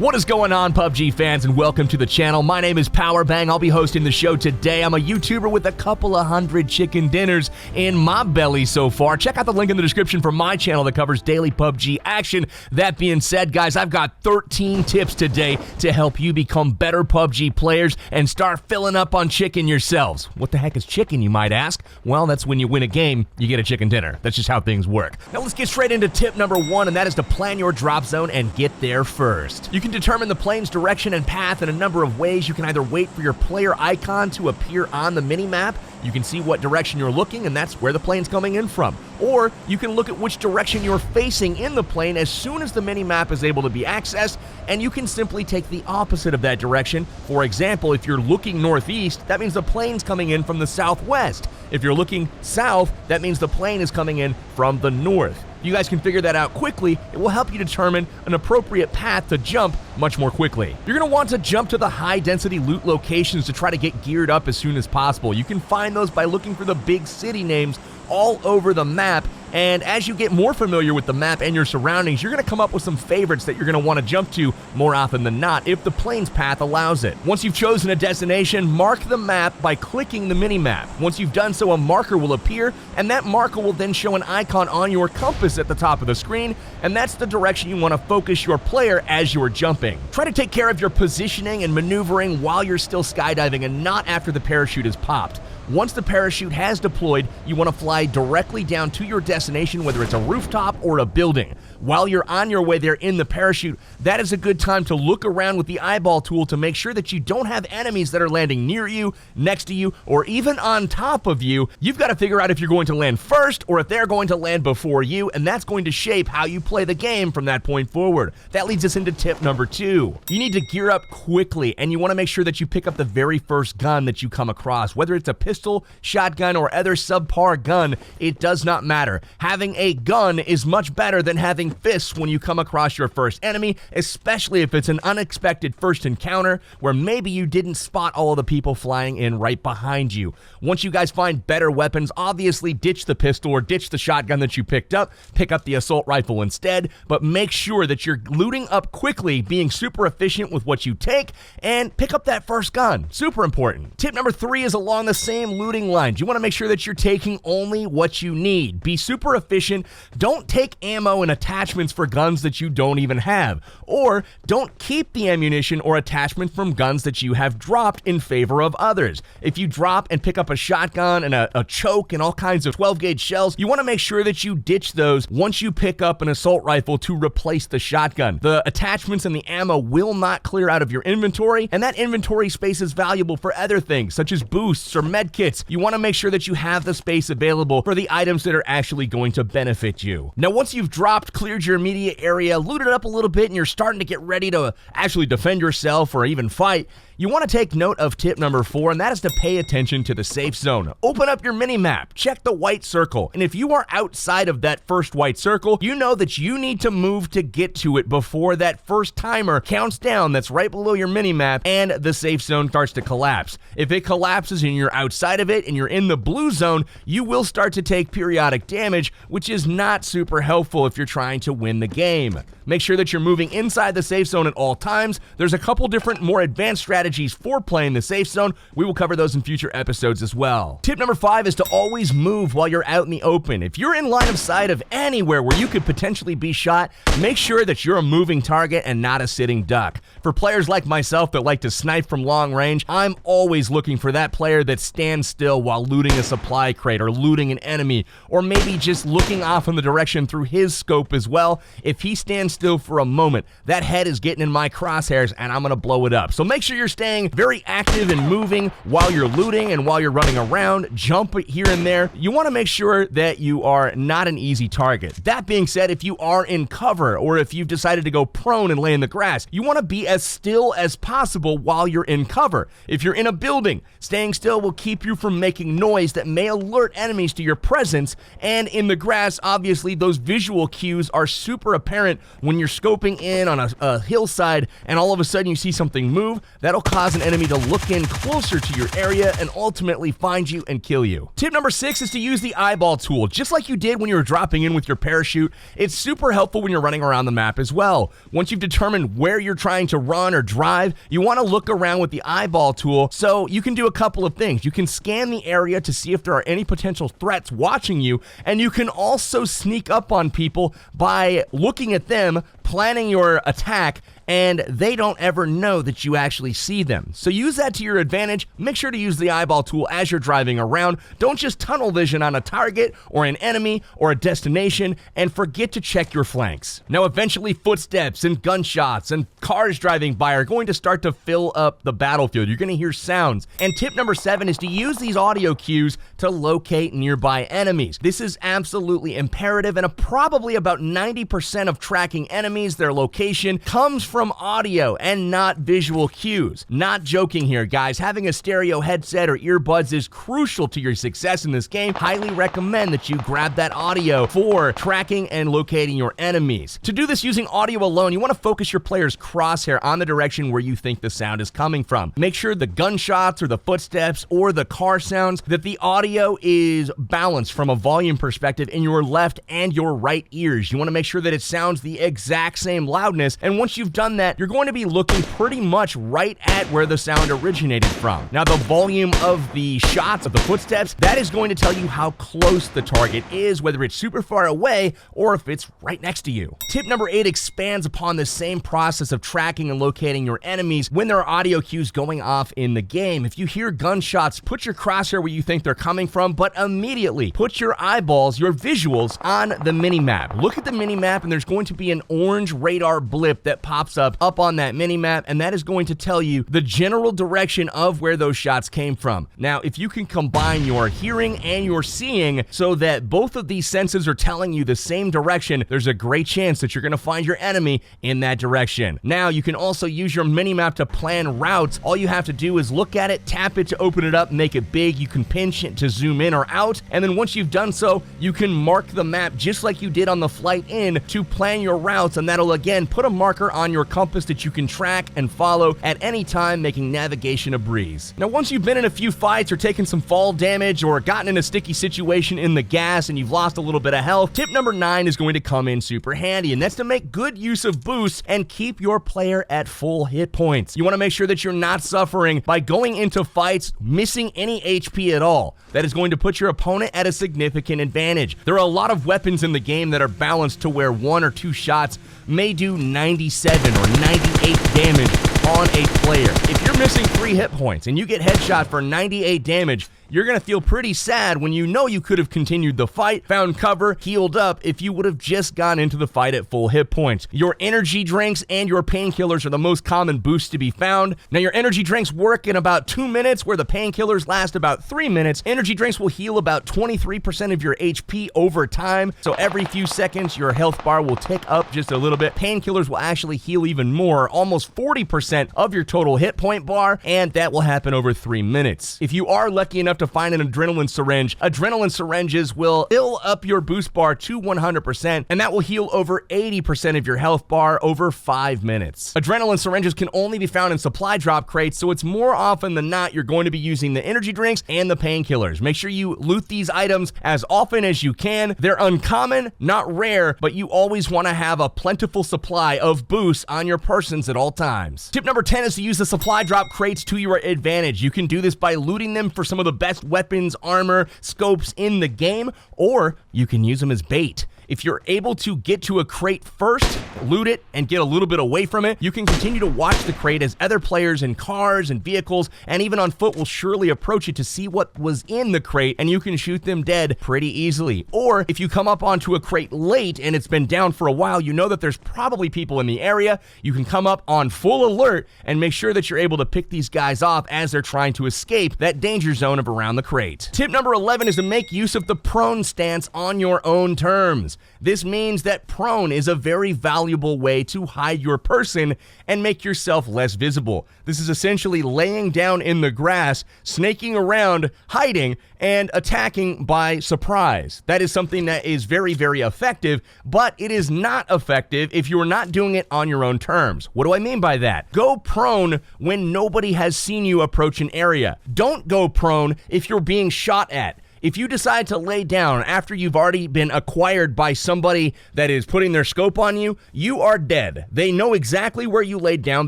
What is going on, PUBG fans, and welcome to the channel. My name is Powerbang. I'll be hosting the show today. I'm a YouTuber with a couple of hundred chicken dinners in my belly so far. Check out the link in the description for my channel that covers daily PUBG action. That being said, guys, I've got 13 tips today to help you become better PUBG players and start filling up on chicken yourselves. What the heck is chicken, you might ask? Well, that's when you win a game, you get a chicken dinner. That's just how things work. Now let's get straight into tip number 1, and that is to plan your drop zone and get there first. You can determine the plane's direction and path in a number of ways. You can either wait for your player icon to appear on the minimap. You can see what direction you're looking, and that's where the plane's coming in from. Or you can look at which direction you're facing in the plane as soon as the minimap is able to be accessed, and you can simply take the opposite of that direction. For example, if you're looking northeast, that means the plane's coming in from the southwest. If you're looking south, that means the plane is coming in from the north. You guys can figure that out quickly. It will help you determine an appropriate path to jump much more quickly. You're going to want to jump to the high-density loot locations to try to get geared up as soon as possible. You can find those by looking for the big city names all over the map, and as you get more familiar with the map and your surroundings, you're going to come up with some favorites that you're going to want to jump to more often than not if the plane's path allows it. Once you've chosen a destination, mark the map by clicking the minimap. Once you've done so, a marker will appear, and that marker will then show an icon on your compass at the top of the screen, and that's the direction you want to focus your player as you're jumping. Try to take care of your positioning and maneuvering while you're still skydiving and not after the parachute is popped. Once the parachute has deployed, you want to fly directly down to your destination, whether it's a rooftop or a building. While you're on your way there in the parachute, that is a good time to look around with the eyeball tool to make sure that you don't have enemies that are landing near you, next to you, or even on top of you. You've got to figure out if you're going to land first or if they're going to land before you, and that's going to shape how you play the game from that point forward. That leads us into tip number 2. You need to gear up quickly, and you want to make sure that you pick up the very first gun that you come across. Whether it's a pistol, shotgun, or other subpar gun, it does not matter. Having a gun is much better than having fists when you come across your first enemy, especially if it's an unexpected first encounter where maybe you didn't spot all of the people flying in right behind you. Once you guys find better weapons, obviously ditch the pistol or ditch the shotgun that you picked up, pick up the assault rifle instead, but make sure that you're looting up quickly, being super efficient with what you take, and pick up that first gun. Super important. Tip number 3 is along the same looting lines. You want to make sure that you're taking only what you need. Be super efficient. Don't take ammo and attachments for guns that you don't even have. Or don't keep the ammunition or attachment from guns that you have dropped in favor of others. If you drop and pick up a shotgun and a choke and all kinds of 12-gauge shells, you want to make sure that you ditch those once you pick up an assault rifle to replace the shotgun. The attachments and the ammo will not clear out of your inventory, and that inventory space is valuable for other things such as boosts or med kits. You want to make sure that you have the space available for the items that are actually going to benefit you. Now, once you've dropped, cleared your immediate area, looted up a little bit, and you're starting to get ready to actually defend yourself or even fight, you want to take note of tip number 4, and that is to pay attention to the safe zone. Open up your minimap, check the white circle, and if you are outside of that first white circle, you know that you need to move to get to it before that first timer counts down that's right below your minimap and the safe zone starts to collapse. If it collapses and you're outside of it and you're in the blue zone, you will start to take periodic damage, which is not super helpful if you're trying to win the game. Make sure that you're moving inside the safe zone at all times. There's a couple different more advanced strategies for playing the safe zone. We will cover those in future episodes as well. Tip number 5 is to always move while you're out in the open. If you're in line of sight of anywhere where you could potentially be shot, make sure that you're a moving target and not a sitting duck. For players like myself that like to snipe from long range, I'm always looking for that player that stands still while looting a supply crate or looting an enemy, or maybe just looking off in the direction through his scope as well. If he stands still for a moment, that head is getting in my crosshairs and I'm gonna blow it up. So make sure you're staying very active and moving while you're looting and while you're running around. Jump here and there. You want to make sure that you are not an easy target. That being said, if you are in cover or if you've decided to go prone and lay in the grass, you want to be as still as possible while you're in cover. If you're in a building, staying still will keep you from making noise that may alert enemies to your presence, and in the grass, obviously, those visual cues are super apparent when you're scoping in on a hillside and all of a sudden you see something move. That'll that'll cause an enemy to look in closer to your area and ultimately find you and kill you. Tip number 6 is to use the eyeball tool. Just like you did when you were dropping in with your parachute, it's super helpful when you're running around the map as well. Once you've determined where you're trying to run or drive, you want to look around with the eyeball tool so you can do a couple of things. You can scan the area to see if there are any potential threats watching you, and you can also sneak up on people by looking at them, planning your attack, and they don't ever know that you actually see them. So use that to your advantage. Make sure to use the eyeball tool as you're driving around. Don't just tunnel vision on a target or an enemy or a destination, and forget to check your flanks. Now, eventually footsteps and gunshots and cars driving by are going to start to fill up the battlefield. You're going to hear sounds. And tip number 7 is to use these audio cues to locate nearby enemies. This is absolutely imperative, and probably about 90% of tracking enemies, their location, comes from audio and not visual cues. Not joking here, guys. Having a stereo headset or earbuds is crucial to your success in this game. Highly recommend that you grab that audio for tracking and locating your enemies. To do this using audio alone, you want to focus your player's crosshair on the direction where you think the sound is coming from. Make sure the gunshots or the footsteps or the car sounds, that the audio is balanced from a volume perspective in your left and your right ears. You want to make sure that it sounds the exact same loudness, and once you've done that, you're going to be looking pretty much right at where the sound originated from. Now, the volume of the shots, of the footsteps, that is going to tell you how close the target is, whether it's super far away or if it's right next to you. Tip number 8 expands upon the same process of tracking and locating your enemies when there are audio cues going off in the game. If you hear gunshots, put your crosshair where you think they're coming from, but immediately put your eyeballs, your visuals, on the minimap. Look at the minimap, and there's going to be an orange radar blip that pops up on that minimap, and that is going to tell you the general direction of where those shots came from. Now, if you can combine your hearing and your seeing so that both of these senses are telling you the same direction, there's a great chance that you're going to find your enemy in that direction. Now, you can also use your minimap to plan routes. All you have to do is look at it, tap it to open it up, make it big. You can pinch it to zoom in or out, and then once you've done so, you can mark the map just like you did on the flight in to plan your routes, and that'll again put a marker on your compass that you can track and follow at any time, making navigation a breeze. Now, once you've been in a few fights or taken some fall damage or gotten in a sticky situation in the gas and you've lost a little bit of health, tip number 9 is going to come in super handy, and that's to make good use of boosts and keep your player at full hit points. You want to make sure that you're not suffering by going into fights missing any HP at all. That is going to put your opponent at a significant advantage. There are a lot of weapons in the game that are balanced to where 1 or 2 shots may do 97 or 98 damage on a player. If you're missing 3 hit points and you get headshot for 98 damage, you're going to feel pretty sad when you know you could have continued the fight, found cover, healed up if you would have just gone into the fight at full hit points. Your energy drinks and your painkillers are the most common boosts to be found. Now, your energy drinks work in about 2 minutes, where the painkillers last about 3 minutes. Energy drinks will heal about 23% of your HP over time, so every few seconds your health bar will tick up just a little bit. Painkillers will actually heal even more, almost 40% of your total hit point bar, and that will happen over 3 minutes. If you are lucky enough to find an adrenaline syringes will fill up your boost bar to 100%, and that will heal over 80% of your health bar over 5 minutes. Adrenaline syringes can only be found in supply drop crates, so it's more often than not you're going to be using the energy drinks and the painkillers. Make sure you loot these items as often as you can. They're uncommon, not rare, but you always want to have a plentiful supply of boosts on your persons at all times. Tip number 10 is to use the supply drop crates to your advantage. You can do this by looting them for some of the best weapons, armor, scopes in the game, or you can use them as bait. If you're able to get to a crate first, loot it, and get a little bit away from it, you can continue to watch the crate as other players in cars and vehicles and even on foot will surely approach it to see what was in the crate, and you can shoot them dead pretty easily. Or if you come up onto a crate late and it's been down for a while, you know that there's probably people in the area. You can come up on full alert and make sure that you're able to pick these guys off as they're trying to escape that danger zone of around the crate. Tip number 11 is to make use of the prone stance on your own terms. This means that prone is a very valuable way to hide your person and make yourself less visible. This is essentially laying down in the grass, snaking around, hiding, and attacking by surprise. That is something that is very, very effective, but it is not effective if you're not doing it on your own terms. What do I mean by that? Go prone when nobody has seen you approach an area. Don't go prone if you're being shot at. If you decide to lay down after you've already been acquired by somebody that is putting their scope on you, you are dead. They know exactly where you laid down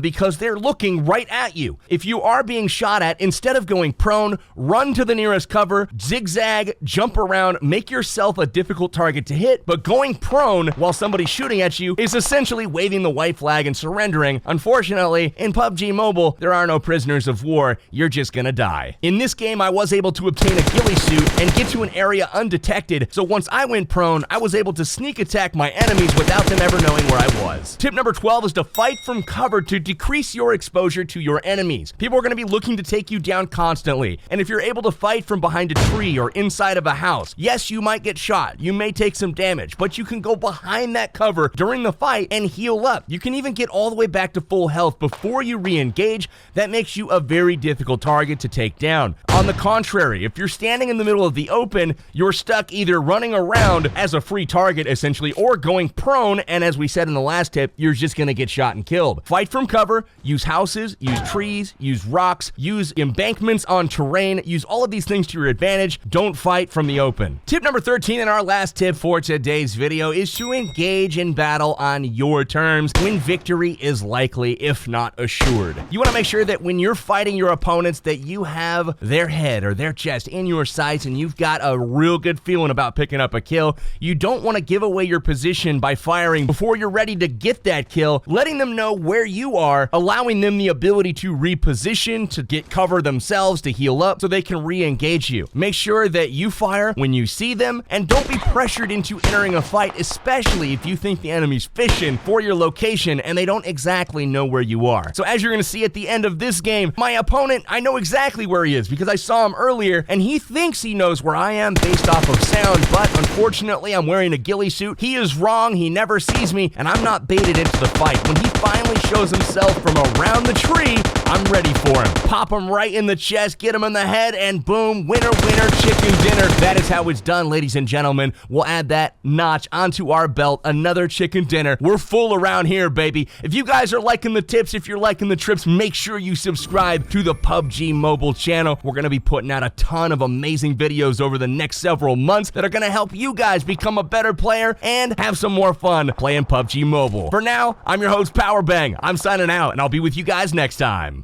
because they're looking right at you. If you are being shot at, instead of going prone, run to the nearest cover, zigzag, jump around, make yourself a difficult target to hit, but going prone while somebody's shooting at you is essentially waving the white flag and surrendering. Unfortunately, in PUBG Mobile, there are no prisoners of war. You're just gonna die. In this game, I was able to obtain a ghillie suit and get to an area undetected, so once I went prone, I was able to sneak attack my enemies without them ever knowing where I was. Tip number 12 is to fight from cover to decrease your exposure to your enemies. People are going to be looking to take you down constantly, and if you're able to fight from behind a tree or inside of a house, yes, you might get shot, you may take some damage, but you can go behind that cover during the fight and heal up. You can even get all the way back to full health before you re-engage. That makes you a very difficult target to take down. On the contrary, if you're standing in the middle of the open, you're stuck either running around as a free target essentially or going prone, and as we said in the last tip, you're just gonna get shot and killed. Fight from cover, use houses, use trees, use rocks, use embankments on terrain, use all of these things to your advantage. Don't fight from the open. Tip number 13 and our last tip for today's video is to engage in battle on your terms when victory is likely, if not assured. You wanna make sure that when you're fighting your opponents that you have their head or their chest in your sights and you've got a real good feeling about picking up a kill. You don't want to give away your position by firing before you're ready to get that kill, letting them know where you are, allowing them the ability to reposition, to get cover themselves, to heal up so they can re-engage you. Make sure that you fire when you see them and don't be pressured into entering a fight, especially if you think the enemy's fishing for your location and they don't exactly know where you are. So as you're going to see at the end of this game, my opponent, I know exactly where he is because I saw him earlier and he thinks he knows where I am based off of sound, but unfortunately I'm wearing a ghillie suit. He is wrong, he never sees me, and I'm not baited into the fight. When he finally shows himself from around the tree, I'm ready for him. Pop him right in the chest, get him in the head, and boom, winner, winner, chicken dinner. That is how it's done, ladies and gentlemen. We'll add that notch onto our belt, another chicken dinner. We're full around here, baby. If you guys are liking the tips, if you're liking the trips, make sure you subscribe to the PUBG Mobile channel. We're going to be putting out a ton of amazing videos over the next several months that are going to help you guys become a better player and have some more fun playing PUBG Mobile. For now, I'm your host, Powerbang. I'm signing out, and I'll be with you guys next time.